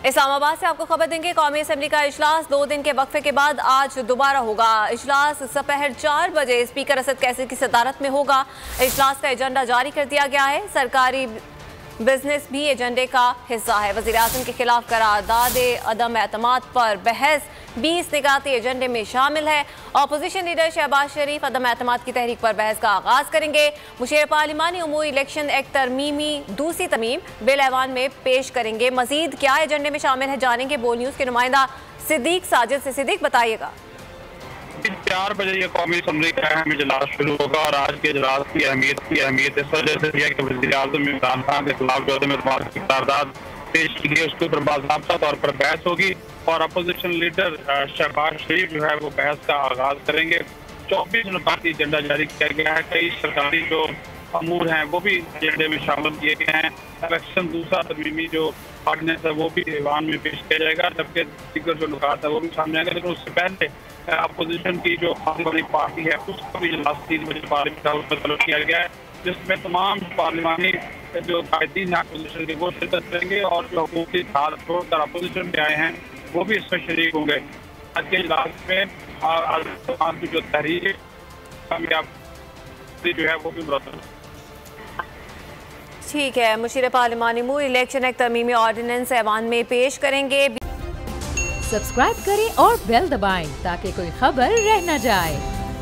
इस्लामाबाद से आपको खबर देंगे, कौमी असम्बली का इजलास 2 दिन के वक्फे के बाद आज दोबारा होगा। इजलास दोपहर 4 बजे स्पीकर असद कैसर की सदारत में होगा। इजलास का एजेंडा जारी कर दिया गया है। सरकारी बिजनेस भी एजेंडे का हिस्सा है। वज़ीर-ए-आज़म के खिलाफ करारदाद अदम एतमाद पर बहस 20 निकाती एजेंडे में शामिल है। अपोजिशन लीडर शहबाज शरीफ अदम एतमाद की तहरीक पर बहस का आगाज करेंगे। मुशीर पार्लिमानी उमूर इलेक्शन एक्ट तरमीमी दूसरी तरमीम बिल ऐवान में पेश करेंगे। मजीद क्या एजेंडे में शामिल है जानेंगे। बोल न्यूज़ के नुमाइंदा सिद्दीक साजिद से। सिद्दीक बताइएगा। 4 बजे ये कौमी असम्बली का अहम इजलास शुरू होगा और आज के इजलास की अहमियत इस वजह से है कि वज़ीर-ए-आज़म इमरान खान के खिलाफ जो अदम एतमाद की करारदाद पेश की गई उसके ऊपर बाज़ाब्ता तौर पर बहस होगी और अपोजिशन लीडर शहबाज शरीफ जो है वो बहस का आगाज करेंगे। 24 नुकाती एजेंडा जारी किया गया है। कई सरकारी जो अमूर हैं वो भी एजेंडे में शामिल किए गए हैं। इलेक्शन दूसरा तरमीमी जो ऑर्डिनेंस है वो भी ऐवान में पेश किया जाएगा, जबकि दीगर जो नुकात है वो भी सामने आएगा। लेकिन उससे पहले अपोजिशन की जो पार्लिमानी पार्टी है उसका भी इजलास 3 बजे पार्लियामेंट हाउस में तलब किया गया है, जिसमें तमाम पार्लिमानी जो कायदीन हैं अपोजिशन के वो शिरकत करेंगे और जो हुकूमती हाल छोड़कर अपोजिशन में आए हैं वो भी इसमें शरीक होंगे। आज के इजलास में की जो तहरीर कामयाब जो है वो भी मुरतब। ठीक है, मुशीर पार्लिमानी उमूर इलेक्शन एक्ट तरमीमी ऑर्डिनेंस ऐवान में पेश करेंगे। सब्सक्राइब करें और बेल दबाएं ताकि कोई खबर रह न जाए।